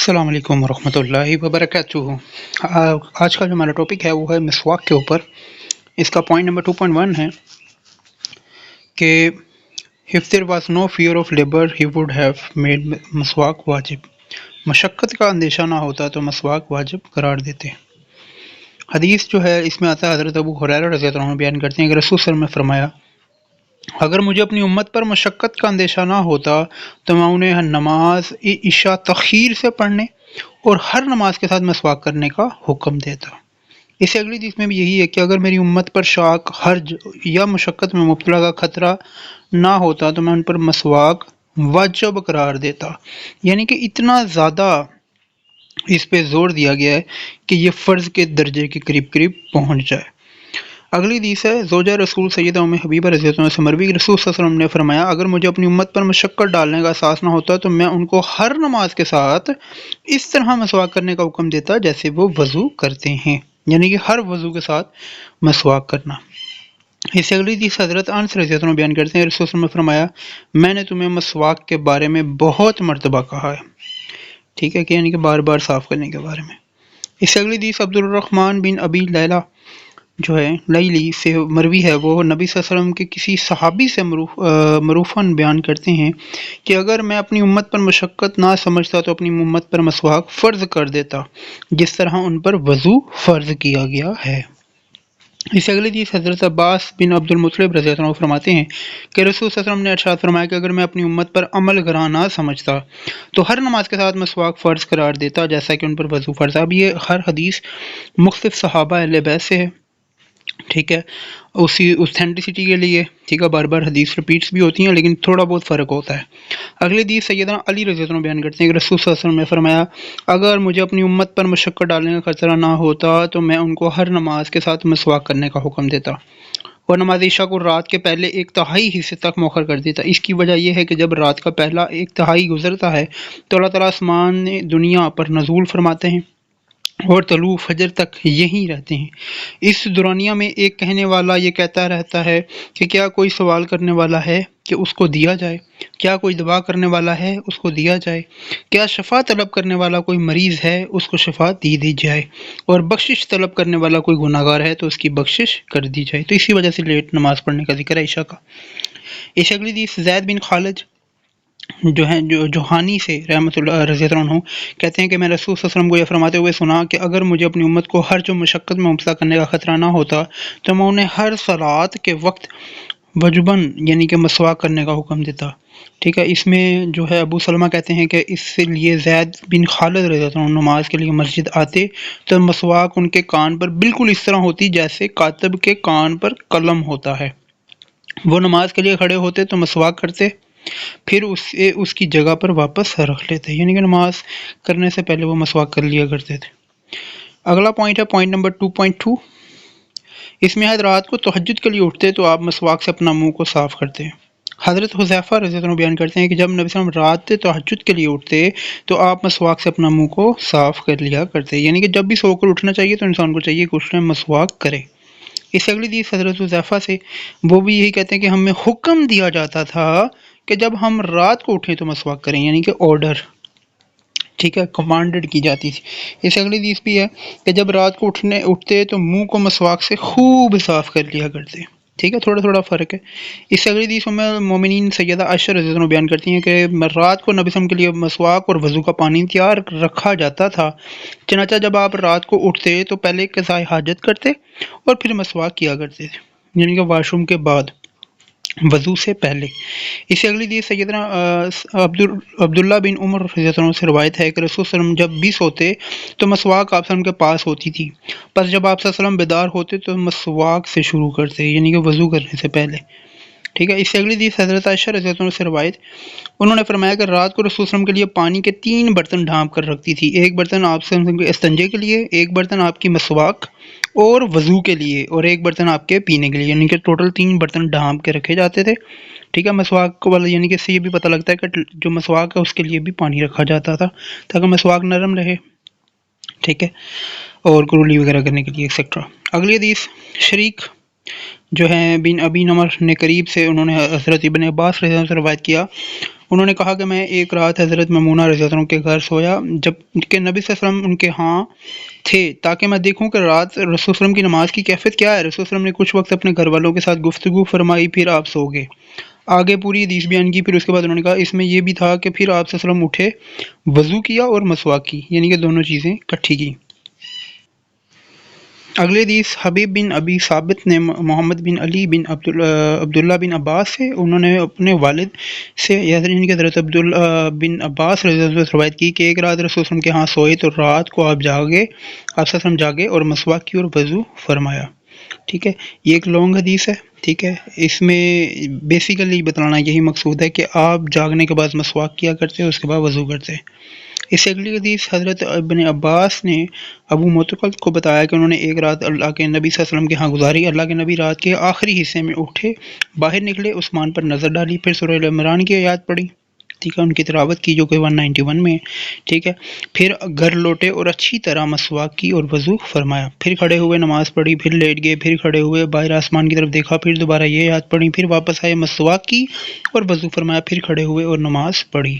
السلام علیکم ورحمۃ اللہ وبرکاتہ۔ آج کا جو ہمارا ٹاپک ہے وہ ہے مسواک کے اوپر۔ اس کا پوائنٹ نمبر 2.1 ہے کہ if there was no fear of labor he would have made مسواک واجب۔ مشقت کا اندیشہ نہ ہوتا تو مسواک واجب قرار دیتے۔ حدیث جو ہے اس میں آتا ہے، حضرت ابو ہریرہ رضی اللہ عنہ بیان کرتے ہیں کہ رسول صلی اللہ علیہ وسلم نے فرمایا، اگر مجھے اپنی امت پر مشقت کا اندیشہ نہ ہوتا تو میں انہیں نماز عشاء تخیر سے پڑھنے اور ہر نماز کے ساتھ مسواک کرنے کا حکم دیتا۔ اس سے اگلی حدیث میں بھی یہی ہے کہ اگر میری امت پر شاق، حرج یا مشقت میں مبتلا کا خطرہ نہ ہوتا تو میں ان پر مسواک واجب قرار دیتا۔ یعنی کہ اتنا زیادہ اس پہ زور دیا گیا ہے کہ یہ فرض کے درجے کے قریب پہنچ جائے۔ اگلی حدیث ہے زوجہ رسول سیدہ ام حبیبہ رضی اللہ عنہ سے مروی کہ رسول صلی اللہ علیہ وسلم نے فرمایا، اگر مجھے اپنی امت پر مشقت ڈالنے کا احساس نہ ہوتا تو میں ان کو ہر نماز کے ساتھ اس طرح مسواک کرنے کا حکم دیتا جیسے وہ وضو کرتے ہیں، یعنی کہ ہر وضو کے ساتھ مسواک کرنا۔ اس سے اگلی حدیث حضرت انس رضی اللہ عنہ بیان کرتے ہیں، رسول صلی اللہ علیہ وسلم نے فرمایا، میں نے تمہیں مسواک کے بارے میں بہت مرتبہ کہا ہے، ٹھیک ہے، کہ یعنی کہ بار بار صاف کرنے کے بارے میں۔ اس سے اگلی حدیث عبد الرحمن بن ابی لیلہ جو ہے لیلی سے مروی ہے، وہ نبی صلی اللہ علیہ وسلم کے کسی صحابی سے معروفاً بیان کرتے ہیں کہ اگر میں اپنی امت پر مشقت نہ سمجھتا تو اپنی امت پر مسواک فرض کر دیتا جس طرح ان پر وضو فرض کیا گیا ہے۔ اس سے اگلی حدیث حضرت عباس بن عبد المطلب رضی اللہ عنہ فرماتے ہیں کہ رسول صلی اللہ علیہ وسلم نے ارشاد فرمایا کہ اگر میں اپنی امت پر عمل گراں نہ سمجھتا تو ہر نماز کے ساتھ مسواک فرض قرار دیتا جیسا کہ ان پر وضو فرض۔ اب یہ ہر حدیث مختلف صحابہ اہل بیت سے ہے، ٹھیک ہے، اسی اوتھینٹسٹی کے لیے، ٹھیک ہے، بار بار حدیث ریپیٹس بھی ہوتی ہیں لیکن تھوڑا بہت فرق ہوتا ہے۔ اگلی حدیث سیدنا علی رضی اللہ عنہ بیان کرتے ہیں کہ رسول صلی اللہ علیہ وسلم نے فرمایا، اگر مجھے اپنی امت پر مشقت ڈالنے کا خطرہ نہ ہوتا تو میں ان کو ہر نماز کے ساتھ مسواک کرنے کا حکم دیتا اور نماز عشاء کو رات کے پہلے ایک تہائی حصے تک مؤخر کر دیتا۔ اس کی وجہ یہ ہے کہ جب رات کا پہلا ایک تہائی گزرتا ہے تو اللہ تعالیٰ آسمان دنیا پر نزول فرماتے ہیں اور طلوع فجر تک یہیں رہتے ہیں۔ اس دورانیہ میں ایک کہنے والا یہ کہتا رہتا ہے کہ کیا کوئی سوال کرنے والا ہے کہ اس کو دیا جائے، کیا کوئی دعا کرنے والا ہے اس کو دیا جائے، کیا شفا طلب کرنے والا کوئی مریض ہے اس کو شفا دی جائے، اور بخشش طلب کرنے والا کوئی گناہ گار ہے تو اس کی بخشش کر دی جائے۔ تو اسی وجہ سے لیٹ نماز پڑھنے کا ذکر ہے عشاء کا۔ اس اگلی حدیث زید بن خالد جو ہیں جو جوہانی سے رحمۃ اللہ رضی اللہ عنہ کہتے ہیں کہ میں رسول صلی اللہ علیہ وسلم کو یہ فرماتے ہوئے سنا کہ اگر مجھے اپنی امت کو ہر جو مشقت میں مبتلا کرنے کا خطرہ نہ ہوتا تو میں انہیں ہر صلات کے وقت وجباً یعنی کہ مسواک کرنے کا حکم دیتا، ٹھیک ہے۔ اس میں جو ہے ابو سلمہ کہتے ہیں کہ اس لیے زید بن خالد رضی اللہ عنہ نماز کے لیے مسجد آتے تو مسواک ان کے کان پر بالکل اس طرح ہوتی جیسے کاتب کے کان پر قلم ہوتا ہے۔ وہ نماز کے لیے کھڑے ہوتے تو مسواک کرتے، پھر اسے اس کی جگہ پر واپس رکھ لیتے، یعنی کہ نماز کرنے سے پہلے وہ مسواک کر لیا کرتے تھے۔ اگلا پوائنٹ ہے پوائنٹ نمبر 2.2۔ اس میں رات کو تہجد کے لیے اٹھتے تو آپ مسواک سے اپنا منہ کو صاف کرتے ہیں۔ حضرت حذیفہ رضی اللہ عنہ بیان کرتے ہیں کہ جب نبی صلی اللہ علیہ وسلم رات تہجد کے لیے اٹھتے تو آپ مسواک سے اپنا منہ کو صاف کر لیا کرتے، یعنی کہ جب بھی سو کر اٹھنا چاہیے تو انسان کو چاہیے کہ اس میں مسواک کرے۔ اس سے اگلی حدیث حضرت حذیفہ سے، وہ بھی یہی کہتے ہیں کہ ہمیں حکم دیا جاتا تھا کہ جب ہم رات کو اٹھیں تو مسواک کریں، یعنی کہ آرڈر، ٹھیک ہے، کمانڈڈ کی جاتی تھی۔ اس اگلی حدیث بھی ہے کہ جب رات کو اٹھتے تو منہ کو مسواک سے خوب صاف کر لیا کرتے، ٹھیک ہے، تھوڑا فرق ہے۔ اس سے اگلی حدیث میں مومنین سیدہ عائشہ رضی اللہ عنہ بیان کرتی ہیں کہ رات کو نبی صلی اللہ علیہ وسلم کے لیے مسواک اور وضو کا پانی تیار رکھا جاتا تھا، چنانچہ جب آپ رات کو اٹھتے تو پہلے قضائے حاجت کرتے اور پھر مسواک کیا کرتے تھے، یعنی کہ واش روم کے بعد، وضو سے پہلے۔ اس سے اگلی حدیث سیدنا عبداللہ بن عمر رضی اللہ عنہ سے روایت ہے کہ رسول صلی اللہ علیہ وسلم جب بھی سوتے تو مسواک آپ کے پاس ہوتی تھی، پس جب آپ صلی اللہ علیہ وسلم بیدار ہوتے تو مسواک سے شروع کرتے، یعنی کہ وضو کرنے سے پہلے، ٹھیک ہے۔ اس سے اگلی حدیث حضرت عائشہ رضی اللہ عنہ سے روایت، انہوں نے فرمایا کہ رات کو رسول صلی اللہ علیہ وسلم کے لیے پانی کے 3 برتن ڈھانپ کر رکھتی تھی، ایک برتن آپ صلی اللہ علیہ وسلم کے استنجے کے لیے، ایک برتن آپ کی مسواک اور وضو کے لیے، اور ایک برتن آپ کے پینے کے لیے، یعنی کہ ٹوٹل 3 برتن ڈھانپ کے رکھے جاتے تھے، ٹھیک ہے۔ مسواک کو یعنی کہ اس سے یہ بھی پتہ لگتا ہے کہ جو مسواک ہے اس کے لیے بھی پانی رکھا جاتا تھا تاکہ مسواک نرم رہے، ٹھیک ہے، اور کرولی وغیرہ کرنے کے لیے ایکسیکٹرا۔ اگلی حدیث شریک جو ہیں بن ابی نمر نے قریب سے انہوں نے حضرت ابن عباس رضی اللہ عنہ سے روایت کیا، انہوں نے کہا کہ میں ایک رات حضرت میمونہ رضی اللہ عنہ کے گھر سویا جب کہ نبی صلی اللہ علیہ وسلم ان کے ہاں تھے، تاکہ میں دیکھوں کہ رات رسول صلی اللہ علیہ وسلم کی نماز کی کیفیت کیا ہے۔ رسول صلی اللہ علیہ وسلم نے کچھ وقت اپنے گھر والوں کے ساتھ گفتگو فرمائی، پھر آپ سو گئے۔ آگے پوری حدیث بیان کی، پھر اس کے بعد انہوں نے کہا اس میں یہ بھی تھا کہ پھر آپ صلی اللہ علیہ وسلم اٹھے، وضو کیا اور مسواک کی، یعنی کہ دونوں چیزیں کٹھی کی۔ اگلی حدیث حبیب بن ابی ثابت نے محمد بن علی بن عبداللہ بن عباس سے، انہوں نے اپنے والد سے یعنی کہ حضرت عبداللہ بن عباس رضی اللہ عنہ سے روایت کی کہ ایک رات رسول صلی اللہ علیہ وسلم کے ہاں سوئے تو رات کو آپ صلی اللہ علیہ وسلم جاگے اور مسواک کی اور وضو فرمایا۔ ٹھیک ہے، یہ ایک لانگ حدیث ہے۔ ٹھیک ہے، اس میں بیسیکلی بتلانا یہی مقصود ہے کہ آپ جاگنے کے بعد مسواک کیا کرتے، اس کے بعد وضو کرتے۔ اس سے اگلی حدیث حضرت ابن عباس نے ابو متوکل کو بتایا کہ انہوں نے ایک رات اللہ کے نبی صلی اللہ علیہ وسلم کے ہاں گزاری۔ اللہ کے نبی رات کے آخری حصے میں اٹھے، باہر نکلے، عثمان پر نظر ڈالی، پھر سورہ ال عمران کی آیات پڑھی، ٹھیک ہے، ان کی تلاوت کی جو کہ 191 میں ہے، ٹھیک ہے، پھر گھر لوٹے اور اچھی طرح مسواک کی اور وضو فرمایا، پھر کھڑے ہوئے نماز پڑھی، پھر لیٹ گئے، پھر کھڑے ہوئے باہر آسمان کی طرف دیکھا، پھر دوبارہ یہ آیات پڑھی، پھر واپس آئے، مسواک کی اور وضو فرمایا، پھر کھڑے ہوئے اور نماز پڑھی۔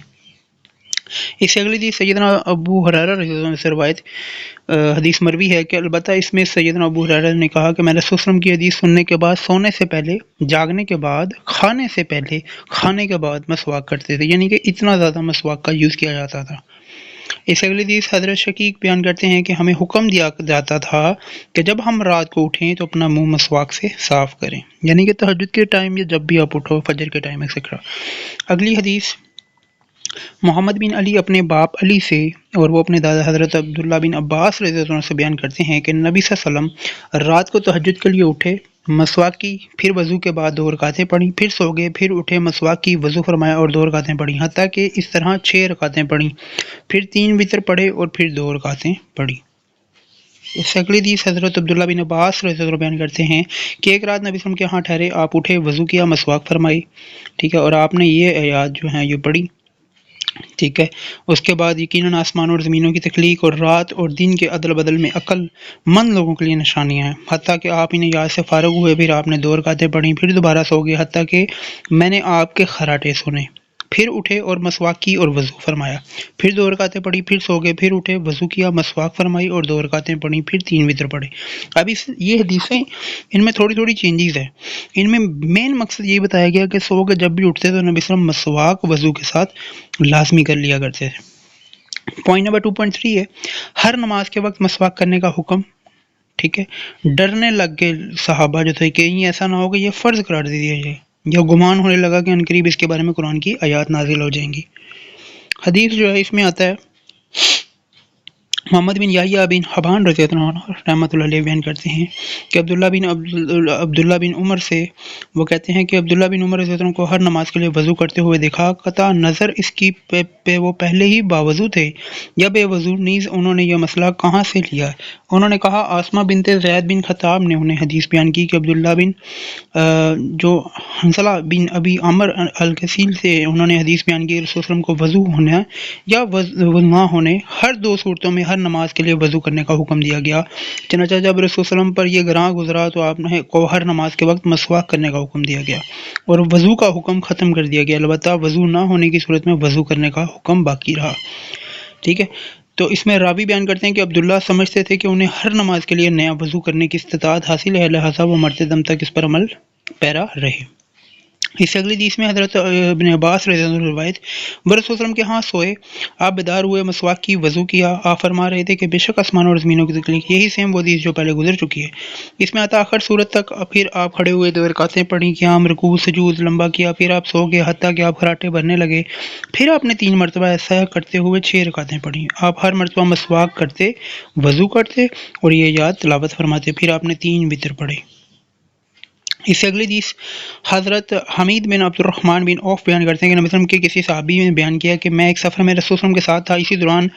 اس سے اگلی حدیث سیدنا ابو ہریرہ رضی اللہ عنہ سے روایت حدیث مروی ہے کہ البتہ اس میں سیدنا ابو ہریرہ نے کہا کہ میں نے رسول اللہ علیہ وسلم کی حدیث سننے کے بعد سونے سے پہلے، جاگنے کے بعد، کھانے سے پہلے، کھانے کے بعد مسواک کرتے تھے، یعنی کہ اتنا زیادہ مسواک کا یوز کیا جاتا تھا۔ اس سے اگلی حدیث حضرت شقیق بیان کرتے ہیں کہ ہمیں حکم دیا جاتا تھا کہ جب ہم رات کو اٹھیں تو اپنا منہ مسواک سے صاف کریں، یعنی کہ تہجد کے ٹائم یا جب بھی آپ اٹھو، فجر کے ٹائم ایکسیکٹرا۔ اگلی حدیث محمد بن علی اپنے باپ علی سے اور وہ اپنے دادا حضرت عبداللہ بن عباس رضی اللہ عنہ سے بیان کرتے ہیں کہ نبی صلی اللہ علیہ وسلم رات کو تہجد کے لیے اٹھے، مسواک کی، پھر وضو کے بعد 2 رکعتیں پڑھیں، پھر سو گئے، پھر اٹھے، مسواک کی، وضو فرمایا اور 2 رکعتیں پڑھیں، حتیٰ کہ اس طرح 6 رکعتیں پڑھیں، پھر 3 وتر پڑھے اور پھر 2 رکعتیں پڑھی۔ اس سے اگلی حدیث حضرت عبداللہ بن عباس رضی اللہ عنہ بیان کرتے ہیں کہ ایک رات نبی صلی اللہ علیہ وسلم کے ہاں ٹھہرے، آپ اٹھے، وضو کیا، مسواک فرمائی، ٹھیک ہے، اور آپ نے یہ آیات جو ہیں یہ پڑھی، ٹھیک ہے۔ اس کے بعد یقیناً آسمان اور زمینوں کی تخلیق اور رات اور دن کے عدل بدل میں عقل مند لوگوں کے لیے نشانیاں ہیں، حتیٰ کہ آپ انہیں یاد سے فارغ ہوئے، پھر آپ نے 2 رکعتیں پڑھیں، پھر دوبارہ سو گئے، حتیٰ کہ میں نے آپ کے خراٹے سنے، پھر اٹھے اور مسواک کی اور وضو فرمایا، پھر 2 رکعتیں پڑھی، پھر سو گئے، پھر اٹھے، وضو کیا، مسواک فرمائی اور 2 رکعتیں پڑھی، پھر 3 وتر پڑھے۔ اب یہ حدیثیں ان میں تھوڑی تھوڑی چینجز ہیں، ان میں مین مقصد یہ بتایا گیا کہ سو کے جب بھی اٹھتے تو نبی صلی اللہ علیہ وسلم مسواک وضو کے ساتھ لازمی کر لیا کرتے تھے۔ پوائنٹ نمبر 2.3 ہے ہر نماز کے وقت مسواک کرنے کا حکم، ٹھیک ہے۔ ڈرنے لگ گئے صحابہ جو تھے کہ کہیں ایسا نہ ہو کہ یہ فرض قرار دے دیا جائے، یا گمان ہونے لگا کہ عنقریب اس کے بارے میں قرآن کی آیات نازل ہو جائیں گی۔ حدیث جو ہے اس میں آتا ہے محمد بن یحییٰ بن حبان رضی اللہ عنہ رحمۃ اللہ علیہ بیان کرتے ہیں کہ عبداللہ بن عمر سے وہ کہتے ہیں کہ عبداللہ بن عمر رضی اللہ عنہ کو ہر نماز کے لیے وضو کرتے ہوئے دیکھا، قطع نظر اس کی پہ وہ پہلے ہی باوضو تھے یا بے وضو، نیز انہوں نے یہ مسئلہ کہاں سے لیا؟ انہوں نے کہا آسمہ بنت زید بن خطاب نے انہیں حدیث بیان کی کہ عبداللہ بن جو حنظلہ بن ابی عمر الکسیل سے انہوں نے حدیث بیان کی رسول صلی اللہ علیہ وسلم کو وضو ہونا یا وضو نہ ہونے ہر 2 صورتوں میں ہر نماز کے لیے وضو کرنے کا حکم دیا گیا، چنانچہ جب رسول صلی اللہ علیہ وسلم پر یہ گراں گزرا تو آپ نے کو ہر نماز کے وقت مسواک کرنے کا حکم دیا گیا اور وضو کا حکم ختم کر دیا گیا، البتہ وضو نہ ہونے کی صورت میں وضو کرنے کا حکم باقی رہا، ٹھیک ہے۔ تو اس میں راوی بیان کرتے ہیں کہ عبداللہ سمجھتے تھے کہ انہیں ہر نماز کے لیے نیا وضو کرنے کی استطاعت حاصل ہے، لہٰذا وہ مرتے دم تک اس پر عمل پیرا رہے۔ اس سے اگلی حدیث میں حضرت ابن عباس رضی اللہ عنہ روایت وہ رسول صلی اللہ علیہ وسلم کے ہاں سوئے، آپ بیدار ہوئے، مسواک کی، وضو کیا، آپ فرما رہے تھے کہ بے شک آسمان اور زمینوں کی تخلیق، یہی سیم وہ حدیث جو پہلے گزر چکی ہے۔ اس میں آتا آخر صورت تک، پھر آپ کھڑے ہوئے، 2 رکعتیں پڑھی، قیام، رکوع، سجود لمبا کیا، پھر آپ سو گئے حتیٰ کہ آپ خراٹے بھرنے لگے، پھر آپ نے 3 مرتبہ ایسا کرتے ہوئے 6 رکعتیں پڑھی، آپ ہر مرتبہ مسواک کرتے، وضو کرتے اور یہ یاد تلاوت فرماتے، پھر آپ نے 3 وتر پڑھے۔ اس سے اگلی حدیث حضرت حمید بن عبد الرحمن بن عوف بیان کرتے ہیں کہ نبی صلی اللہ علیہ وسلم کے کسی صحابی نے بیان کیا کہ میں ایک سفر میں رسول صلی اللہ علیہ وسلم کے ساتھ تھا، اسی دوران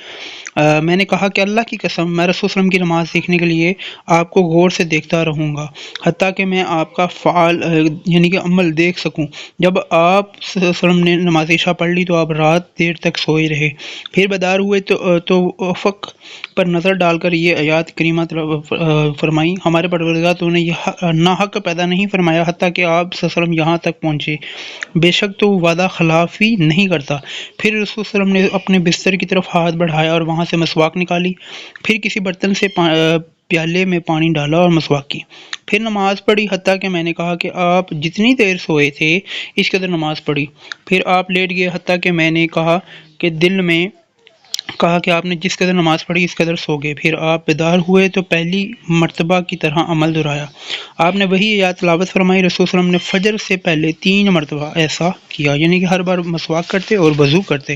میں نے کہا کہ اللہ کی قسم میں رسول وسلم کی نماز دیکھنے کے لیے آپ کو غور سے دیکھتا رہوں گا حتیٰ کہ میں آپ کا فعال یعنی کہ عمل دیکھ سکوں۔ جب آپ صلی اللہ علیہ وسلم نے نماز عشاء پڑھ لی تو آپ رات دیر تک سوئے رہے، پھر بیدار ہوئے تو افق پر نظر ڈال کر یہ آیات کریمہ فرمائی، ہمارے پروردگار تو نے یہ ناحق پیدا نہیں فرمایا حتیٰ کہ آپ صلی اللہ علیہ وسلم یہاں تک پہنچے، بے شک تو وعدہ خلافی نہیں کرتا۔ پھر رسول صلی اللہ علیہ وسلم نے اپنے بستر کی طرف ہاتھ بڑھایا اور وہاں سے مسواک نکالی، پھر کسی برتن سے پیالے میں پانی ڈالا اور مسواک کی، پھر نماز پڑھی حتیٰ کہ میں نے کہا کہ آپ جتنی دیر سوئے تھے اس قدر نماز پڑھی، پھر آپ لیٹ گئے حتیٰ کہ میں نے کہا کہ دل میں کہا کہ آپ نے جس قدر نماز پڑھی اس قدر سو گئے، پھر آپ بیدار ہوئے تو پہلی مرتبہ کی طرح عمل دہرایا، آپ نے وہی آیات تلاوت فرمائی۔ رسول صلی اللہ علیہ وسلم نے فجر سے پہلے 3 مرتبہ ایسا کیا، یعنی کہ ہر بار مسواک کرتے اور وضو کرتے۔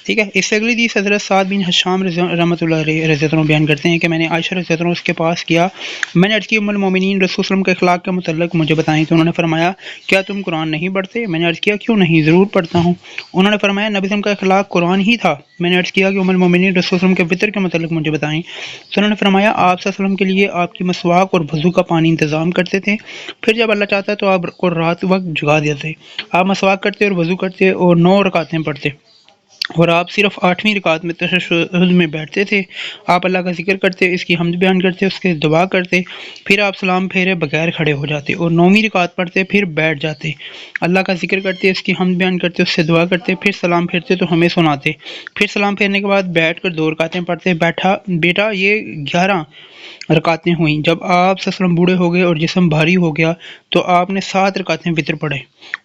ٹھیک ہے، اس سے اگلی حدیث حضرت سعد بن حشام رحمۃ اللہ علیہ رضی اللہ عنہ بیان کرتے ہیں کہ میں نے عائشہ رضی اللہ عنہ اس کے پاس کیا، میں نے عرض کی ام المومنین رسول صلی اللہ علیہ وسلم کے اخلاق کے متعلق مجھے بتائیں، تو انہوں نے فرمایا کیا تم قرآن نہیں پڑھتے؟ میں نے عرض کیا کیوں نہیں، ضرور پڑھتا ہوں۔ انہوں نے فرمایا نبی صلی اللہ علیہ وسلم کا اخلاق قرآن ہی تھا۔ میں نے عرض کیا کہ ام المومنین رسول صلی اللہ علیہ وسلم کے وطر کے متعلق مجھے بتائیں، تو انہوں نے فرمایا آپ صلی اللہ علیہ وسلم کے لیے آپ کی مسواک اور وضو کا پانی انتظام کرتے تھے، پھر جب اللہ چاہتا تو آپ کو رات وقت جگا دیتے، آپ مسواک کرتے اور وضو کرتے اور 9 رکعتیں پڑھتے، اور آپ صرف 8ویں رکعت میں تشہد میں بیٹھتے تھے، آپ اللہ کا ذکر کرتے، اس کی حمد بیان کرتے، اس کے دعا کرتے، پھر آپ سلام پھیرے بغیر کھڑے ہو جاتے اور 9ویں رکعت پڑھتے، پھر بیٹھ جاتے، اللہ کا ذکر کرتے، اس کی حمد بیان کرتے، اس سے دعا کرتے، پھر سلام پھیرتے تو ہمیں سناتے، پھر سلام پھیرنے کے بعد بیٹھ کر 2 رکعتیں پڑھتے۔ بیٹا یہ 11 رکعتیں ہوئیں۔ جب آپ صلی اللہ علیہ وسلم بوڑھے ہو گئے اور جسم بھاری ہو گیا تو آپ نے 7 رکعتیں وتر پڑھے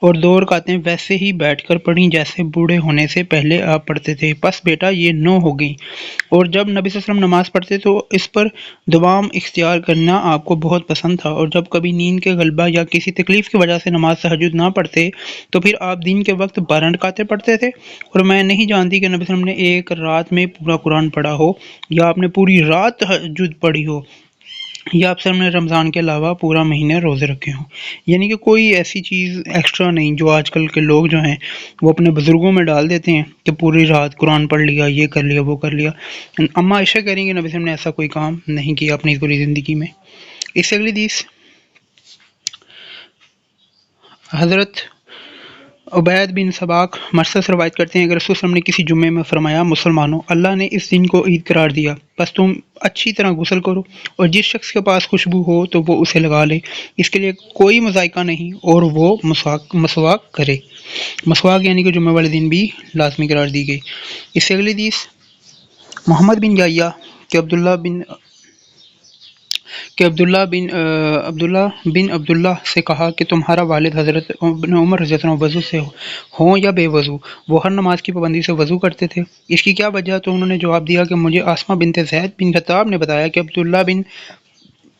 اور 2 رکعتیں ویسے ہی بیٹھ کر پڑھیں جیسے بوڑھے ہونے سے پہلے آپ پڑھتے تھے، بس بیٹا یہ 9 ہو گئیں۔ اور جب نبی صلی اللہ علیہ وسلم نماز پڑھتے تو اس پر دوام اختیار کرنا آپ کو بہت پسند تھا، اور جب کبھی نیند کے غلبہ یا کسی تکلیف کی وجہ سے نماز تہجد نہ پڑھتے تو پھر آپ دن کے وقت 12 رکعتیں پڑھتے تھے، اور میں نہیں جانتی کہ نبی صلی اللہ علیہ وسلم نے ایک رات میں پورا قرآن پڑھا ہو، یا آپ نے پوری رات تہجد پڑھی ہو، یا آپ سب نے رمضان کے علاوہ پورا مہینے روزے رکھے ہوں۔ یعنی کہ کوئی ایسی چیز ایکسٹرا نہیں جو آج کل کے لوگ جو ہیں وہ اپنے بزرگوں میں ڈال دیتے ہیں کہ پوری رات قرآن پڑھ لیا، یہ کر لیا، وہ کر لیا۔ اما عائشہ کہہ رہی ہیں کہ نبی صلی اللہ علیہ وسلم نے ایسا کوئی کام نہیں کیا اپنی پوری زندگی میں۔ اس سے اگلی حدیث حضرت عبید بن سباق مرثد سے روایت کرتے ہیں کہ رسول صلی اللہ علیہ وسلم نے کسی جمعے میں فرمایا مسلمانوں، اللہ نے اس دن کو عید قرار دیا، بس تم اچھی طرح غسل کرو اور جس شخص کے پاس خوشبو ہو تو وہ اسے لگا لے، اس کے لیے کوئی مذائقہ نہیں، اور وہ مسواک کرے۔ مسواک یعنی کہ جمعے والے دن بھی لازمی قرار دی گئی۔ اس سے اگلی حدیث محمد بن یحییٰ کہ عبداللہ بن عبداللہ سے کہا کہ تمہارا والد حضرت ابن عمر رضی اللہ عنہ وضو سے ہوں یا بے وضو وہ ہر نماز کی پابندی سے وضو کرتے تھے، اس کی کیا وجہ؟ تو انہوں نے جواب دیا کہ مجھے آسمہ بنت زید بن خطاب نے بتایا کہ عبداللہ بن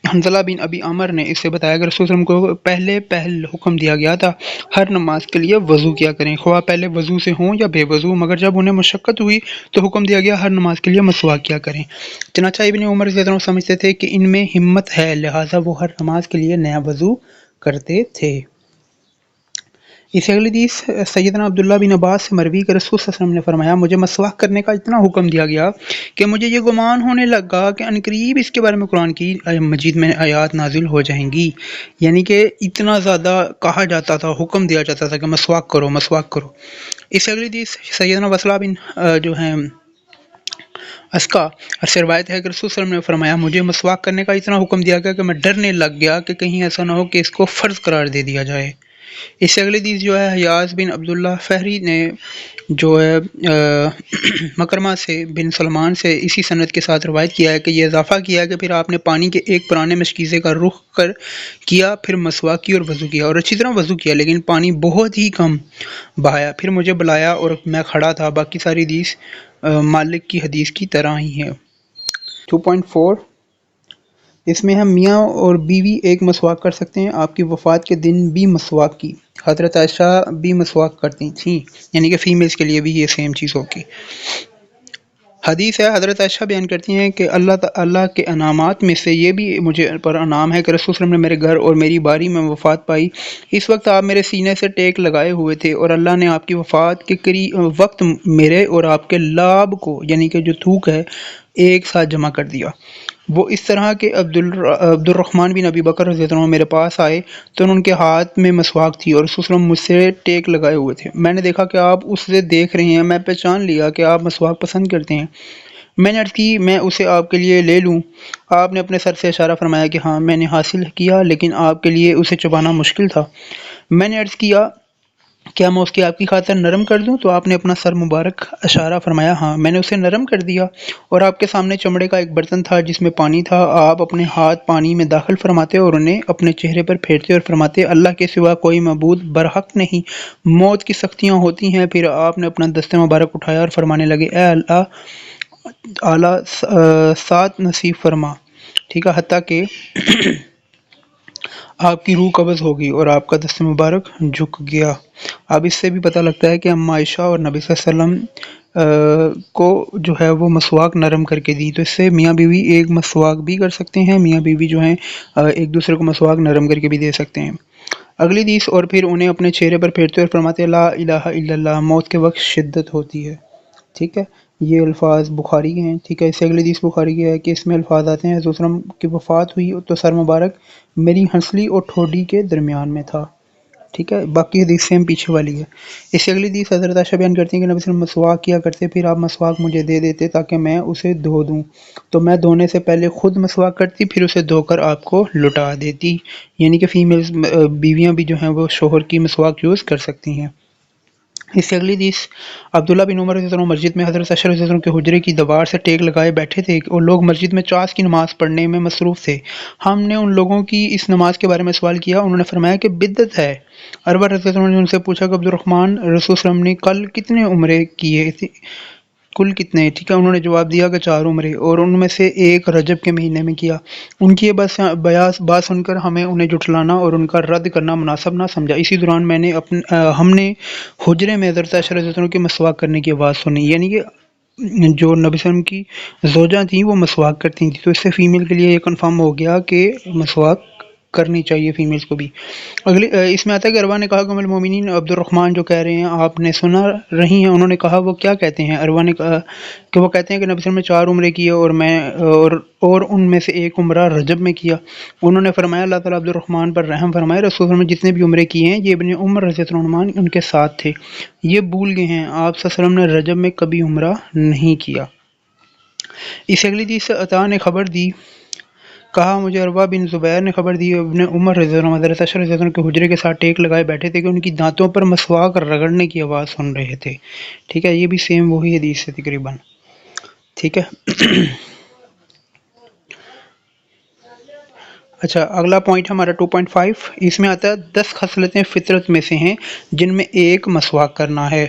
حنظلہ بن ابی عامر نے اس سے بتایا کہ رسول صلی اللہ علیہ وسلم کو پہل حکم دیا گیا تھا ہر نماز کے لیے وضو کیا کریں، خواہ پہلے وضو سے ہوں یا بے وضو، مگر جب انہیں مشقت ہوئی تو حکم دیا گیا ہر نماز کے لیے مسواک کیا کریں۔ چنانچہ ابن عمر رضی اللہ عنہ سمجھتے تھے کہ ان میں ہمت ہے، لہٰذا وہ ہر نماز کے لیے نیا وضو کرتے تھے۔ اس سے اگلی حدیث سیدنا عبداللہ بن عباس سے مروی کہ رسول صلی اللہ علیہ وسلم نے فرمایا مجھے مسواک کرنے کا اتنا حکم دیا گیا کہ مجھے یہ گمان ہونے لگا کہ عنقریب اس کے بارے میں قرآن کی مجید میں آیات نازل ہو جائیں گی، یعنی کہ اتنا زیادہ کہا جاتا تھا، حکم دیا جاتا تھا کہ مسواک کرو مسواک کرو۔ اس سے اگلی حدیث سیدنا وصلہ بن جو ہیں اسکا سے روایت ہے کہ رسول صلی اللہ علیہ وسلم نے فرمایا مجھے مسواک کرنے کا اتنا حکم دیا گیا کہ میں ڈرنے لگ گیا کہ کہیں ایسا نہ ہو کہ اس کو فرض قرار دے دیا جائے۔ اس سے اگلی حدیث جو ہے حیاض بن عبداللہ فہری نے جو ہے مکرمہ سے بن سلمان سے اسی سند کے ساتھ روایت کیا ہے کہ یہ اضافہ کیا ہے کہ پھر آپ نے پانی کے ایک پرانے مشکیزے کا رخ کر کیا، پھر مسواک کی اور وضو کیا اور اچھی طرح وضو کیا، لیکن پانی بہت ہی کم بہایا، پھر مجھے بلایا اور میں کھڑا تھا۔ باقی ساری حدیث مالک کی حدیث کی طرح ہی ہے۔ 2.4 اس میں ہم میاں اور بیوی ایک مسواک کر سکتے ہیں۔ آپ کی وفات کے دن بھی مسواک کی، حضرت عائشہ بھی مسواک کرتی تھیں، یعنی کہ فیمیلز کے لیے بھی یہ سیم چیز ہوگی۔ حدیث ہے، حضرت عائشہ بیان کرتی ہیں کہ اللہ کے انعامات میں سے یہ بھی مجھے پر انعام ہے کہ رسول صلی اللہ علیہ وسلم نے میرے گھر اور میری باری میں وفات پائی۔ اس وقت آپ میرے سینے سے ٹیک لگائے ہوئے تھے اور اللہ نے آپ کی وفات کے وقت میرے اور آپ کے لاب کو، یعنی کہ جو تھوک ہے، ایک ساتھ جمع کر دیا۔ وہ اس طرح کہ عبد الرحمن بن ابی بکر رضی اللہ عنہ میرے پاس آئے تو ان کے ہاتھ میں مسواک تھی اور رسول صلی اللہ علیہ وسلم مجھ سے ٹیک لگائے ہوئے تھے۔ میں نے دیکھا کہ آپ اسے دیکھ رہے ہیں، میں پہچان لیا کہ آپ مسواک پسند کرتے ہیں۔ میں نے عرض کی میں اسے آپ کے لیے لے لوں؟ آپ نے اپنے سر سے اشارہ فرمایا کہ ہاں میں نے حاصل کیا، لیکن آپ کے لیے اسے چبانا مشکل تھا۔ میں نے عرض کیا کیا میں اس کی آپ کی خاطر نرم کر دوں؟ تو آپ نے اپنا سر مبارک اشارہ فرمایا ہاں۔ میں نے اسے نرم کر دیا اور آپ کے سامنے چمڑے کا ایک برتن تھا جس میں پانی تھا۔ آپ اپنے ہاتھ پانی میں داخل فرماتے اور انہیں اپنے چہرے پر پھیرتے اور فرماتے اللہ کے سوا کوئی معبود برحق نہیں، موت کی سختیاں ہوتی ہیں۔ پھر آپ نے اپنا دست مبارک اٹھایا اور فرمانے لگے اے اللہ اعلیٰ سات نصیب فرما، ٹھیک ہے، حتیٰ کہ آپ کی روح قبض ہوگی اور آپ کا دست مبارک جھک گیا۔ اب اس سے بھی پتہ لگتا ہے کہ اما عائشہ اور نبی صلی اللہ علیہ وسلم کو جو ہے وہ مسواک نرم کر کے دی، تو اس سے میاں بیوی ایک مسواک بھی کر سکتے ہیں، میاں بیوی جو ہیں ایک دوسرے کو مسواک نرم کر کے بھی دے سکتے ہیں۔ اگلی حدیث اور پھر انہیں اپنے چہرے پر پھیرتے اور فرماتے لا الہ الا اللہ، موت کے وقت شدت ہوتی ہے، ٹھیک ہے۔ یہ الفاظ بخاری کے ہیں، ٹھیک ہے۔ اس سے اگلی حدیث بخاری کی ہے کہ اس میں الفاظ آتے ہیں حضور صلی اللہ علیہ وسلم کی وفات ہوئی تو سر مبارک میری ہنسلی اور ٹھوڈی کے درمیان میں تھا، ٹھیک ہے۔ باقی حدیث سیم پیچھے والی ہے۔ اس سے اگلی حدیث حضرت عائشہ بیان کرتی ہیں کہ نبی صلی اللہ علیہ وسلم مسواک کیا کرتے، پھر آپ مسواک مجھے دے دیتے تاکہ میں اسے دھو دوں، تو میں دھونے سے پہلے خود مسواک کرتی، پھر اسے دھو کر آپ کو لٹا دیتی۔ یعنی کہ فیمیلز بیویاں بھی جو ہیں وہ شوہر کی مسواک یوز کر سکتی ہیں۔ اس سے اگلی حدیث عبداللہ بن عمر رضی اللہ عنہ مسجد میں حضرت عائشہ رضی اللہ عنہ کے حجرے کی دیوار سے ٹیک لگائے بیٹھے تھے اور لوگ مسجد میں چاس کی نماز پڑھنے میں مصروف تھے۔ ہم نے ان لوگوں کی اس نماز کے بارے میں سوال کیا، انہوں نے فرمایا کہ بدعت ہے۔ عروہ رضی اللہ عنہ نے ان سے پوچھا کہ عبد الرحمن، رسول صلی اللہ علیہ وسلم نے کل کتنے عمرے کیے تھے؟ کل کتنے؟ ٹھیک ہے، انہوں نے جواب دیا کہ 4 عمرے، اور ان میں سے ایک رجب کے مہینے میں کیا۔ ان کی یہ بات سن کر ہمیں انہیں جھٹلانا اور ان کا رد کرنا مناسب نہ سمجھا۔ اسی دوران ہم نے حجرے میں حضرت عائشہ رضی اللہ عنہ کی مسواک کرنے کی آواز سنی، یعنی کہ جو نبی صلی اللہ علیہ وسلم کی زوجہ تھیں وہ مسواک کرتی تھیں، تو اس سے فیمیل کے لیے یہ کنفرم ہو گیا کہ مسواک کرنی چاہیے فیمیلز کو بھی۔ اس میں آتا ہے کہ عروہ نے کہا کہ ام المومنین عبد الرحمن جو کہہ رہے ہیں آپ نے سنا رہی ہیں؟ انہوں نے کہا وہ کیا کہتے ہیں؟ عروہ نے کہا کہ وہ کہتے ہیں کہ نبی صلی اللہ علیہ وسلم نے 4 عمرے کیے اور ان میں سے ایک عمرہ رجب میں کیا۔ انہوں نے فرمایا اللہ تعالیٰ عبد الرحمن پر رحم فرمائے، رسول اللہ علیہ وسلم نے جتنے بھی عمرے کیے ہیں یہ ابن عمر رضی اللہ عنہ ان کے ساتھ تھے، یہ بھول گئے ہیں، آپ صلی اللہ علیہ وسلم نے رجب میں کبھی عمرہ نہیں کیا۔ اس اگلی حدیث سے عطا نے خبر دی، کہا مجھے عروہ بن زبیر نے خبر دی ابن عمر رضی اللہ عنہ حضرت عائشہ رضی اللہ عنہ کے حجرے کے ساتھ ٹیک لگائے بیٹھے تھے کہ ان کی دانتوں پر مسواک رگڑنے کی آواز سن رہے تھے، ٹھیک ہے۔ یہ بھی سیم وہی حدیث ہے تقریباً، ٹھیک ہے۔ اچھا، اگلا پوائنٹ ہمارا 2.5، اس میں آتا ہے 10 خصلتیں فطرت میں سے ہیں جن میں ایک مسواک کرنا ہے۔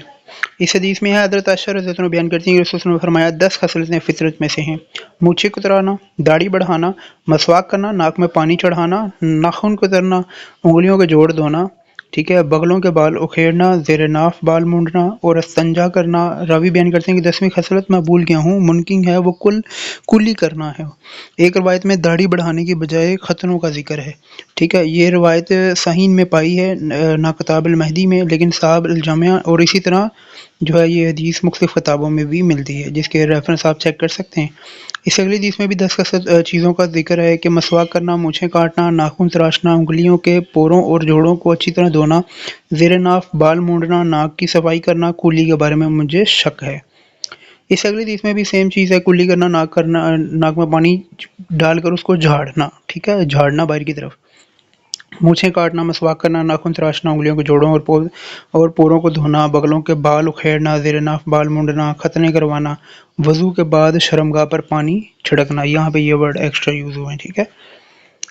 اس حدیث میں ہے حضرت عائشہ رضی اللہ عنہ بیان کرتی ہیں کہ رسول صلی اللہ علیہ وسلم نے فرمایا 10 خصلتیں فطرت میں سے ہیں: مونچھیں کترانا، داڑھی بڑھانا، مسواک کرنا، ناک میں پانی چڑھانا، ناخن کترنا، انگلیوں کے جوڑ دھونا، ٹھیک ہے، بغلوں کے بال اکھیڑنا، زیر ناف بال مونڈنا اور استنجا کرنا۔ راوی بیان کرتے ہیں کہ 10ویں خصلت میں بھول گیا ہوں، ممکن ہے وہ کلی کرنا ہے۔ ایک روایت میں داڑھی بڑھانے کی بجائے ختنوں کا ذکر ہے، ٹھیک ہے۔ یہ روایت صحیح میں پائی ہے ناکتاب المہدی میں، لیکن صاحب الجامع اور اسی طرح جو ہے یہ حدیث مختلف کتابوں میں بھی ملتی ہے جس کے ریفرنس آپ چیک کر سکتے ہیں۔ اس اگلی حدیث میں بھی 10 چیزوں کا ذکر ہے کہ مسواک کرنا، مونچھیں کاٹنا، ناخن تراشنا، انگلیوں کے پوروں اور جوڑوں کو اچھی طرح دھونا، زیر ناف بال مونڈنا، ناک کی صفائی کرنا۔ کلی کے بارے میں مجھے شک ہے۔ اس اگلی حدیث میں بھی سیم چیز ہے، کلی کرنا، ناک میں پانی ڈال کر اس کو جھاڑنا، ٹھیک ہے، جھاڑنا باہر کی طرف، مونچھیں کاٹنا، مسواک کرنا، ناخن تراشنا، انگلیوں کے جوڑوں اور پوروں کو دھونا، بغلوں کے بال اکھیڑنا، زیر ناف بال مونڈنا، ختنے کروانا، وضو کے بعد شرمگاہ پر پانی چھڑکنا۔ یہاں پہ یہ ورڈ ایکسٹرا یوز ہوئے ہیں، ٹھیک ہے۔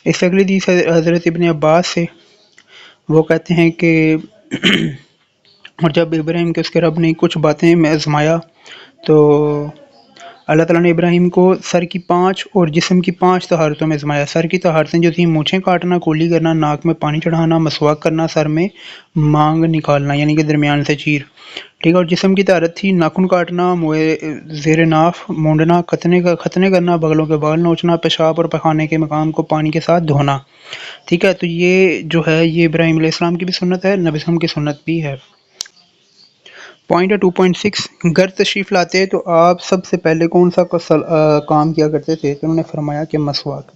اس سے اگلی حدیث حضرت ابن عباس سے، وہ کہتے ہیں کہ اور جب ابراہیم کے اس کے رب نے کچھ باتیں میں آزمایا تو اللہ تعالیٰ نے ابراہیم کو سر کی 5 اور جسم کی 5 طہارتوں میں آزمایا۔ سر کی طہارتیں جو تھیں مونچھیں کاٹنا، کولی کرنا، ناک میں پانی چڑھانا، مسواک کرنا، سر میں مانگ نکالنا یعنی کہ درمیان سے چیر، ٹھیک ہے۔ اور جسم کی طہارت تھی ناخن کاٹنا، زیر ناف مونڈنا، ختنے کرنا، بغلوں کے بال نوچنا، پیشاب اور پخانے کے مقام کو پانی کے ساتھ دھونا، ٹھیک ہے۔ تو یہ جو ہے یہ ابراہیم علیہ السلام کی بھی سنت ہے، نبی وسلم کی سنت بھی ہے۔ پوائنٹ ہے 2.6، گھر تشریف لاتے تو آپ سب سے پہلے کون سا کام کیا کرتے تھے؟ تو انہوں نے فرمایا کہ مسواک۔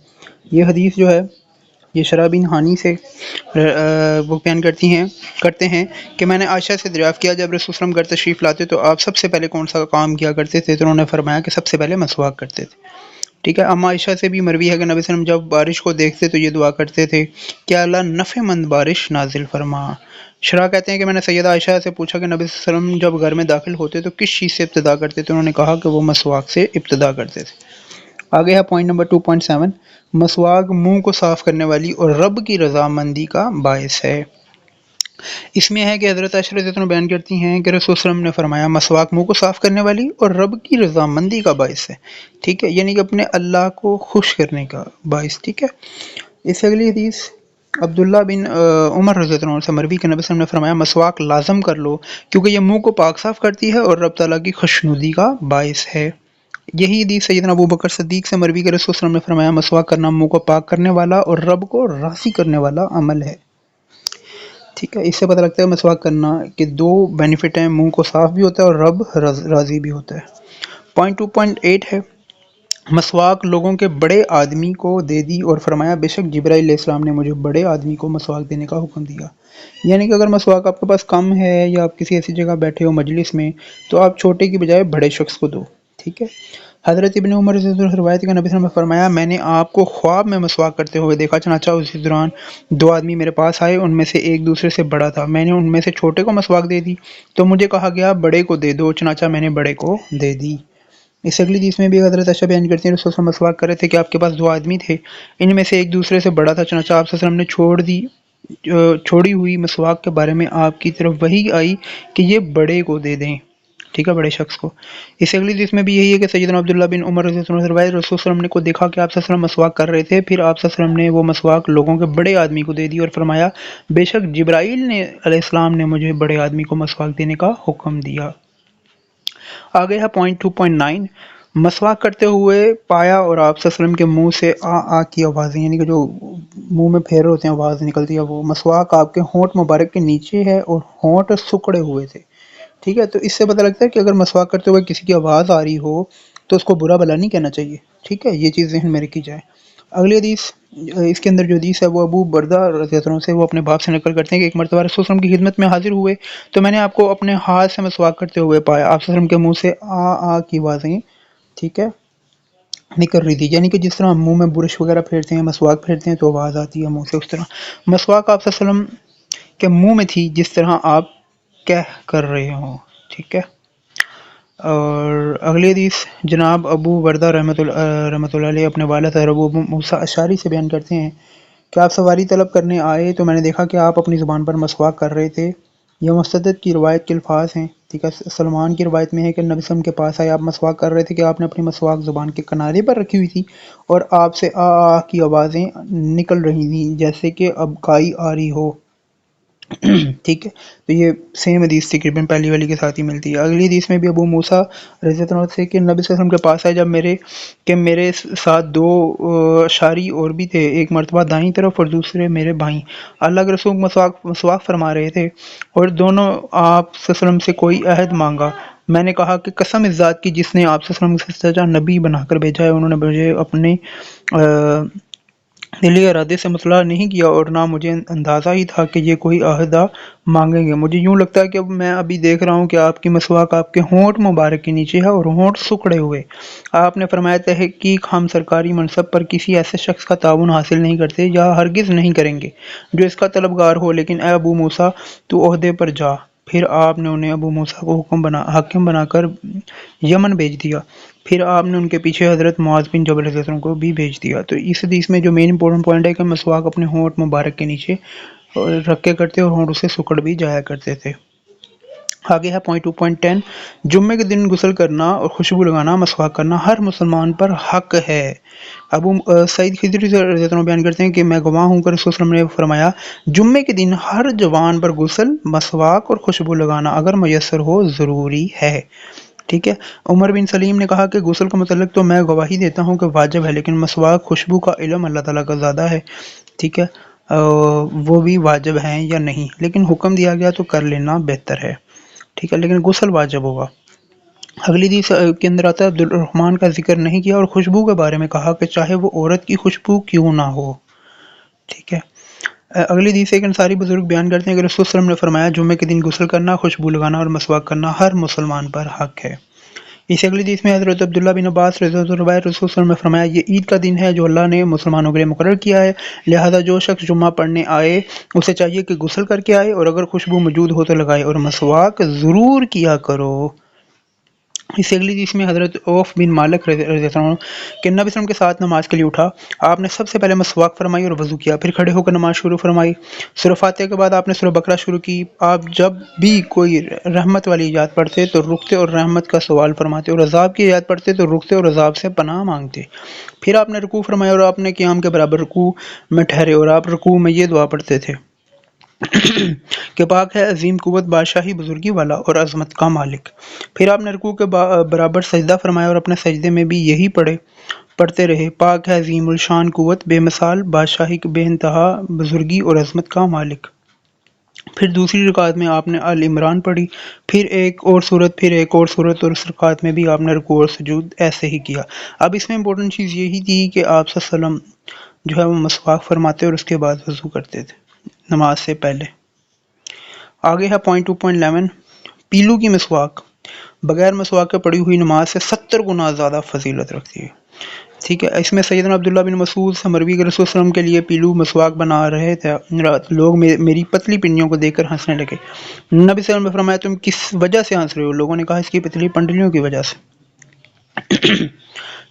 یہ حدیث جو ہے یہ شرح بن ہانی سے وہ بیان کرتے ہیں کہ میں نے عائشہ سے دریافت کیا جب رسول وسلم گھر تشریف لاتے تو آپ سب سے پہلے کون سا کام کیا کرتے تھے؟ تو انہوں نے فرمایا کہ سب سے پہلے مسواک کرتے تھے، ٹھیک ہے۔ اما عائشہ سے بھی مروی ہے کہ نبی صلی اللہ علیہ وسلم جب بارش کو دیکھتے تو یہ دعا کرتے تھے کہ اللہ نفع مند بارش نازل فرما۔ شرح کہتے ہیں کہ میں نے سیدہ عائشہ سے پوچھا کہ نبی صلی اللہ علیہ وسلم جب گھر میں داخل ہوتے تو کس چیز سے ابتدا کرتے تھے؟ انہوں نے کہا کہ وہ مسواک سے ابتدا کرتے تھے۔ آگے ہے پوائنٹ نمبر 2.7، مسواک منہ کو صاف کرنے والی اور رب کی رضامندی کا باعث ہے۔ اس میں ہے کہ حضرت عائشہ رضی اللہ عنہا بیان کرتی ہیں کہ رسول صلی اللہ علیہ وسلم نے فرمایا مسواک منہ کو صاف کرنے والی اور رب کی رضامندی کا باعث ہے، ٹھیک ہے، یعنی کہ اپنے اللہ کو خوش کرنے کا باعث، ٹھیک ہے۔ اس سے اگلی حدیث عبداللہ بن عمر رضی اللہ عنہ سے مروی کہ نبی صلی اللہ علیہ وسلم نے فرمایا مسواک لازم کر لو کیونکہ یہ منہ کو پاک صاف کرتی ہے اور رب تعالیٰ کی خوشنودی کا باعث ہے۔ یہی حدیث سیدنا ابو بکر صدیق سے مروی کہ رسول صلی اللہ علیہ وسلم نے فرمایا مسواک کرنا منہ کو پاک کرنے والا اور رب کو راضی کرنے والا عمل ہے، ٹھیک ہے۔ اس سے پتہ لگتا ہے مسواک کرنا کہ دو بینیفٹ ہیں، منہ کو صاف بھی ہوتا ہے اور رب راضی بھی ہوتا ہے۔ پوائنٹ 2.8 ہے، مسواک لوگوں کے بڑے آدمی کو دے دی اور فرمایا بے شک جبرائیل علیہ السلام نے مجھے بڑے آدمی کو مسواک دینے کا حکم دیا، یعنی کہ اگر مسواک آپ کے پاس کم ہے یا آپ کسی ایسی جگہ بیٹھے ہو مجلس میں تو آپ چھوٹے کی بجائے بڑے شخص کو دو، ٹھیک ہے۔ حضرت ابن عمر رضی اللہ عنہ روایت کہ نبی صلی اللہ علیہ وسلم نے فرمایا میں نے آپ کو خواب میں مسواک کرتے ہوئے دیکھا، چنانچہ اسی دوران دو آدمی میرے پاس آئے، ان میں سے ایک دوسرے سے بڑا تھا، میں نے ان میں سے چھوٹے کو مسواک دے دی تو مجھے کہا گیا بڑے کو دے دو، چنانچہ میں نے بڑے کو دے دی۔ اس اگلی حدیث میں بھی حضرت عائشہ بیان کرتی ہیں رسول صلی اللہ علیہ وسلم مسواک کر رہے تھے کہ آپ کے پاس دو آدمی تھے، ان میں سے ایک دوسرے سے بڑا تھا، چنانچہ آپ صلی اللہ علیہ وسلم نے چھوڑی ہوئی مسواک کے بارے میں آپ کی طرف وحی آئی کہ یہ بڑے کو دے دیں، ٹھیک ہے، بڑے شخص کو۔ اس اگلی حدیث میں بھی یہی ہے کہ سیدنا عبداللہ بن عمر رضی اللہ عنہ سے روایت رسول صلی اللہ علیہ وسلم کو دیکھا کہ آپ صلی اللہ علیہ وسلم مسواک کر رہے تھے، پھر آپ صلی اللہ علیہ وسلم نے وہ مسواک لوگوں کے بڑے آدمی کو دے دی اور فرمایا بے شک جبرائیل علیہ السلام نے مجھے بڑے آدمی کو مسواک دینے کا حکم دیا۔ آگے ہے پوائنٹ 2.9، مسواک کرتے ہوئے پایا اور آپ صلی اللہ علیہ وسلم کے منہ سے آ کی آوازیں، یعنی کہ جو منہ میں پھیر ہوتے ہیں آواز نکلتی ہے، وہ مسواک آپ کے ہونٹ مبارک کے نیچے ہے اور ہونٹ سکڑے ہوئے تھے، ٹھیک ہے۔ تو اس سے پتہ لگتا ہے کہ اگر مسواک کرتے ہوئے کسی کی آواز آ رہی ہو تو اس کو برا بھلا نہیں کہنا چاہیے، ٹھیک ہے، یہ چیز ذہن میں رکھی جائے۔ اگلی حدیث اس کے اندر جو حدیث ہے وہ ابو بردہ رضی اللہ عنہ سے وہ اپنے باپ سے نقل کرتے ہیں کہ ایک مرتبہ رسول صلی اللہ علیہ وسلم کی خدمت میں حاضر ہوئے تو میں نے آپ کو اپنے ہاتھ سے مسواک کرتے ہوئے پایا، آپ صلی اللہ علیہ وسلم کے منہ سے آ کی آوازیں، ٹھیک ہے، نکل رہی تھی، یعنی کہ جس طرح ہم منہ میں برش وغیرہ پھیرتے ہیں، مسواک پھیرتے ہیں تو آواز آتی ہے منہ سے، اس طرح مسواک آپ صلی اللہ علیہ وسلم کے منہ میں تھی جس طرح آپ کہہ کر رہے ہوں، ٹھیک ہے۔ اور اگلی حدیث جناب ابو بردہ رحمۃ اللہ علیہ اپنے والد ابو موسیٰ اشعری سے بیان کرتے ہیں کہ آپ سواری طلب کرنے آئے تو میں نے دیکھا کہ آپ اپنی زبان پر مسواک کر رہے تھے۔ یہ مسدد کی روایت کے الفاظ ہیں، ٹھیک ہے۔ سلمان کی روایت میں ہے کہ نبی صلی اللہ علیہ وسلم کے پاس آئے، آپ مسواک کر رہے تھے کہ آپ نے اپنی مسواک زبان کے کنارے پر رکھی ہوئی تھی اور آپ سے آ کی آوازیں نکل رہی تھیں جیسے کہ اب کائی آ رہی ہو، ٹھیک ہے۔ تو یہ سیم حدیث تقریباً پہلی والی کے ساتھ ہی ملتی ہے۔ اگلی حدیث میں بھی ابو موسیٰ رضی اللہ عنہ سے کہ نبی صلی اللہ علیہ وسلم کے پاس آئے جب میرے ساتھ دو اشعری اور بھی تھے، ایک مرتبہ دائیں طرف اور دوسرے میرے بائیں، اللہ کے رسول مسواک فرما رہے تھے اور دونوں آپ صلی اللہ علیہ وسلم سے کوئی عہد مانگا۔ میں نے کہا کہ قسم اس ذات کی جس نے آپ صلی اللہ علیہ وسلم سے سچا نبی بنا کر بھیجا ہے، انہوں نے مجھے اپنے دلی ارادے سے مطلع نہیں کیا اور نہ مجھے اندازہ ہی تھا کہ یہ کوئی عہدہ مانگیں گے۔ مجھے یوں لگتا ہے کہ میں ابھی دیکھ رہا ہوں کہ آپ کی مسواک آپ کے ہونٹ مبارک کے نیچے ہے اور ہونٹ سکڑے ہوئے۔ آپ نے فرمایا تحقیق ہم سرکاری منصب پر کسی ایسے شخص کا تعاون حاصل نہیں کرتے یا ہرگز نہیں کریں گے جو اس کا طلبگار ہو، لیکن اے ابو موسیٰ تو عہدے پر جا۔ پھر آپ نے انہیں ابو موسیٰ کو حاکم بنا کر یمن بھیج دیا، پھر آپ نے ان کے پیچھے حضرت معاذ بن جبل رضی اللہ عنہ کو بھی بھیج دیا۔ تو اس حدیث میں جو مین امپورٹنٹ پوائنٹ ہے کہ مسواک اپنے ہونٹ مبارک کے نیچے رکھ کے کرتے اور ہونٹ اسے سکڑ بھی جایا کرتے تھے۔ آگے ہے پوائنٹ 2.10 جمعے کے دن غسل کرنا اور خوشبو لگانا مسواک کرنا ہر مسلمان پر حق ہے۔ ابو سعید خدری رضی اللہ عنہ بیان کرتے ہیں کہ میں گواہ ہوں کہ رسول صلی اللہ علیہ وسلم نے فرمایا جمعے کے دن ہر جوان پر غسل مسواک اور خوشبو لگانا اگر میسر ہو ضروری ہے۔ ٹھیک ہے، عمر بن سلیم نے کہا کہ غسل کا متعلق تو میں گواہی دیتا ہوں کہ واجب ہے، لیکن مسواک خوشبو کا علم اللہ تعالیٰ کا زیادہ ہے۔ ٹھیک ہے، وہ بھی واجب ہیں یا نہیں، لیکن حکم دیا گیا تو کر لینا بہتر ہے۔ ٹھیک ہے، لیکن غسل واجب ہوگا۔ اگلی حدیث کے اندر آتا ہے عبد الرحمن کا ذکر نہیں کیا اور خوشبو کے بارے میں کہا کہ چاہے وہ عورت کی خوشبو کیوں نہ ہو۔ ٹھیک ہے، اگلی حدیث ایک انصاری بزرگ بیان کرتے ہیں کہ رسول صلی اللہ علیہ وسلم نے فرمایا جمعے کے دن غسل کرنا، خوشبو لگانا اور مسواک کرنا ہر مسلمان پر حق ہے۔ اس اگلی حدیث میں حضرت عبداللہ بن عباس رضی اللہ عنہ روایت رسول صلی اللہ علیہ وسلم نے فرمایا یہ عید کا دن ہے جو اللہ نے مسلمانوں کے لیے مقرر کیا ہے، لہذا جو شخص جمعہ پڑھنے آئے اسے چاہیے کہ غسل کر کے آئے اور اگر خوشبو موجود ہو تو لگائے اور مسواک ضرور کیا کرو۔ اس اگلی حدیث میں حضرت عوف بن مالک رضی اللہ عنہ کہ نبی صلی اللہ علیہ وسلم کے ساتھ نماز کے لیے اٹھا، آپ نے سب سے پہلے مسواک فرمائی اور وضو کیا، پھر کھڑے ہو کر نماز شروع فرمائی۔ سورہ فاتحہ کے بعد آپ نے سورہ بقرہ شروع کی۔ آپ جب بھی کوئی رحمت والی آیات پڑھتے تو رکتے اور رحمت کا سوال فرماتے، اور عذاب کی آیات پڑھتے تو رکتے اور عذاب سے پناہ مانگتے۔ پھر آپ نے رکوع فرمایا اور آپ نے قیام کے برابر رکوع میں ٹھہرے اور آپ رکوع میں یہ دعا پڑھتے تھے کہ پاک ہے عظیم قوت بادشاہی بزرگی والا اور عظمت کا مالک۔ پھر آپ نے رکوع کے برابر سجدہ فرمایا اور اپنے سجدے میں بھی یہی پڑھتے رہے، پاک ہے عظیم الشان قوت بے مثال بادشاہی بے انتہا بزرگی اور عظمت کا مالک۔ پھر دوسری رکعت میں آپ نے آل عمران پڑھی، پھر ایک اور صورت، پھر ایک اور صورت، اور اس رکعت میں بھی آپ نے رکوع اور سجود ایسے ہی کیا۔ اب اس میں امپورٹنٹ چیز یہی تھی کہ آپ صلی اللہ علیہ وسلم جو ہے وہ مسواک فرماتے اور اس کے بعد وضو کرتے تھے نماز سے پہلے۔ آگے ہے پوائنٹ 2.11 پیلو کی مسواک بغیر مسواک کے پڑھی ہوئی نماز سے 70 گنا زیادہ فضیلت رکھتی ہے۔ ٹھیک ہے، اس میں سیدنا عبداللہ بن مسعود سے مروی کہ رسول صلی اللہ علیہ وسلم کے لیے پیلو مسواک بنا رہے تھے، لوگ میری پتلی پنڈلیوں کو دیکھ کر ہنسنے لگے۔ نبی صلی اللہ علیہ وسلم نے فرمایا تم کس وجہ سے ہنس رہے ہو؟ لوگوں نے کہا اس کی پتلی پنڈلیوں کی وجہ سے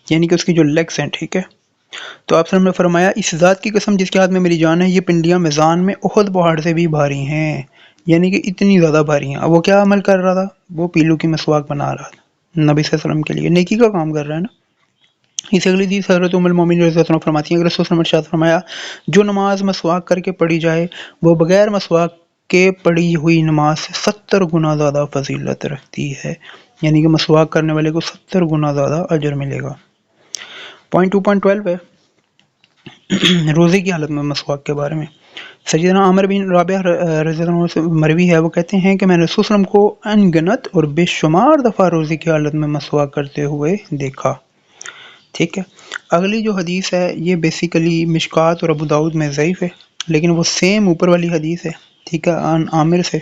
یعنی کہ اس کی جو لیگز ہیں۔ ٹھیک ہے، تو آپ صلی اللہ علیہ وسلم نے فرمایا اس ذات کی قسم جس کے ہاتھ میں میری جان ہے یہ پنڈلیاں میزان میں احد پہاڑ سے بھی بھاری ہیں، یعنی کہ اتنی زیادہ بھاری ہیں۔ اب وہ کیا عمل کر رہا تھا؟ وہ پیلو کی مسواک بنا رہا تھا، نبی صلی اللہ علیہ وسلم کے لیے نیکی کا کام کر رہا ہے نا۔ اس اگلی حدیث حضرت ام المومنین رضی اللہ عنہ فرماتی ہیں کہ رسول صلی اللہ علیہ وسلم نے ارشاد فرمایا جو نماز مسواک کر کے پڑھی جائے وہ بغیر مسواک کے پڑھی ہوئی نماز سے 70 گنا زیادہ فضیلت رکھتی ہے، یعنی کہ مسواک کرنے والے کو 70 گنا زیادہ اجر ملے گا۔ پوائنٹ 2.12 ہے روزے کی حالت میں مسواک کے بارے میں۔ سیدنا عامر بن رابعہ رضی اللہ عنہ سے مروی ہے، وہ کہتے ہیں کہ میں نے رسول صلی اللہ علیہ وسلم کو ان گنت اور بے شمار دفعہ روزے کی حالت میں مسواک کرتے ہوئے دیکھا۔ ٹھیک ہے، اگلی جو حدیث ہے یہ بیسیکلی مشکات اور ابو داؤد میں ضعیف ہے، لیکن وہ سیم اوپر والی حدیث ہے۔ ٹھیک ہے، عن عامر سے۔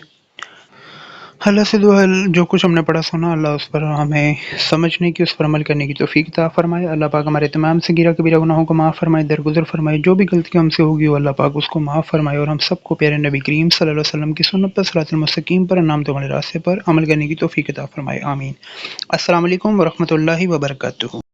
اللہ سے دعا جو کچھ ہم نے پڑھا سنا اللہ اس پر ہمیں سمجھنے کی، اس پر عمل کرنے کی توفیق عطا فرمائے۔ اللہ پاک ہمارے تمام صغیرہ کبیرہ گناہوں کو معاف فرمائے، درگزر فرمائے، جو بھی غلطی ہم سے ہوگی وہ اللہ پاک اس کو معاف فرمائے، اور ہم سب کو پیارے نبی کریم صلی اللہ علیہ وسلم کی سنت پر صراط المستقیم پر نامتوں والے راستے پر عمل کرنے کی توفیق عطا فرمائے، آمین۔ السلام علیکم ورحمۃ اللہ وبرکاتہ۔